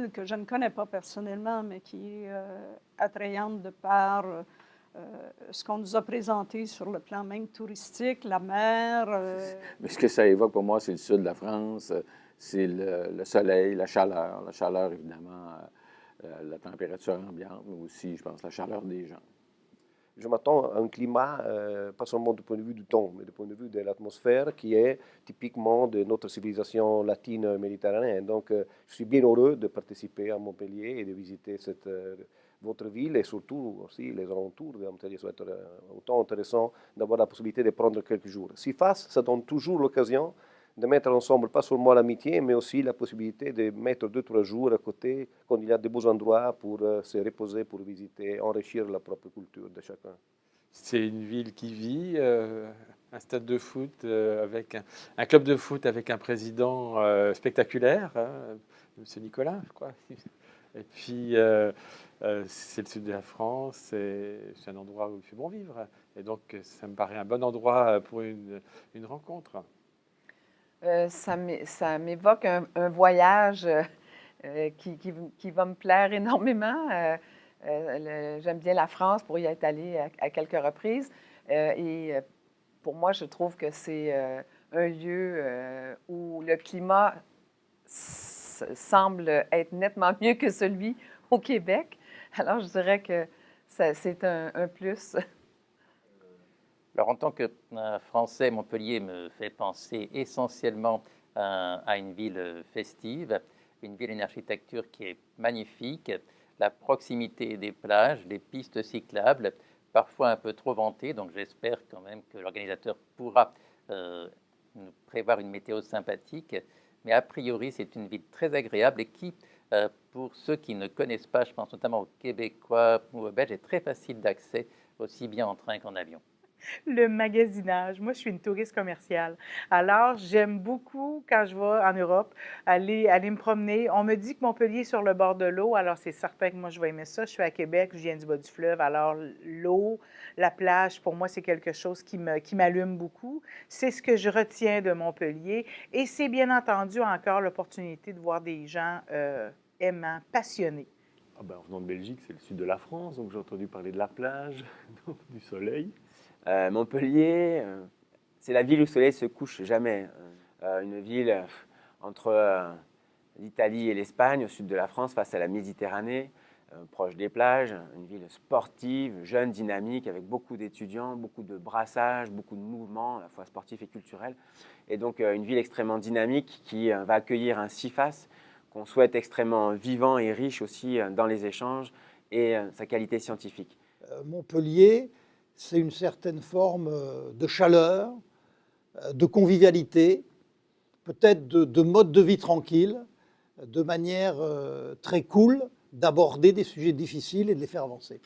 ville que je ne connais pas personnellement, mais qui est attrayante de par ce qu'on nous a présenté sur le plan même touristique, la mer. Mais ce que ça évoque pour moi, c'est le sud de la France, c'est le soleil, la chaleur évidemment, la température ambiante, mais aussi, je pense, la chaleur des gens. Je m'attends à un climat, pas seulement du point de vue du temps, mais du point de vue de l'atmosphère, qui est typiquement de notre civilisation latine méditerranéenne. Donc, je suis bien heureux de participer à Montpellier et de visiter votre ville et surtout aussi les alentours de Montpellier. Ça va être autant intéressant d'avoir la possibilité de prendre quelques jours. CIFAS, ça donne toujours l'occasion de mettre ensemble pas seulement l'amitié, mais aussi la possibilité de mettre 2-3 jours à côté quand il y a de beaux endroits pour se reposer, pour visiter, enrichir la propre culture de chacun. C'est une ville qui vit, un stade de foot avec un club de foot avec un président spectaculaire, hein, Monsieur Nicolas, je crois. Et puis, c'est le sud de la France, c'est un endroit où il fait bon vivre. Et donc, ça me paraît un bon endroit pour une rencontre. Ça m'évoque un voyage qui va me plaire énormément. J'aime bien la France pour y être allée à quelques reprises. Et pour moi, je trouve que c'est un lieu où le climat semble être nettement mieux que celui au Québec. Alors, je dirais que c'est un plus. Alors, en tant que Français, Montpellier me fait penser essentiellement à une ville festive, une ville, une architecture qui est magnifique, la proximité des plages, des pistes cyclables, parfois un peu trop vantées, donc j'espère quand même que l'organisateur pourra nous prévoir une météo sympathique, mais a priori c'est une ville très agréable et qui, pour ceux qui ne connaissent pas, je pense notamment aux Québécois ou aux Belges, est très facile d'accès, aussi bien en train qu'en avion. Le magasinage. Moi, je suis une touriste commerciale. Alors, j'aime beaucoup, quand je vais en Europe, aller me promener. On me dit que Montpellier est sur le bord de l'eau, alors c'est certain que moi, je vais aimer ça. Je suis à Québec, je viens du bas du fleuve, alors l'eau, la plage, pour moi, c'est quelque chose qui m'allume beaucoup. C'est ce que je retiens de Montpellier. Et c'est bien entendu encore l'opportunité de voir des gens aimants, passionnés. Ah ben, en venant de Belgique, c'est le sud de la France, donc j'ai entendu parler de la plage, du soleil. Montpellier, c'est la ville où le soleil se couche jamais. Une ville entre l'Italie et l'Espagne, au sud de la France, face à la Méditerranée, proche des plages. Une ville sportive, jeune, dynamique, avec beaucoup d'étudiants, beaucoup de brassage, beaucoup de mouvements, à la fois sportifs et culturels. Et donc une ville extrêmement dynamique qui va accueillir un CIFAS qu'on souhaite extrêmement vivant et riche aussi dans les échanges et sa qualité scientifique. Montpellier, c'est une certaine forme de chaleur, de convivialité, peut-être de mode de vie tranquille, de manière très cool d'aborder des sujets difficiles et de les faire avancer.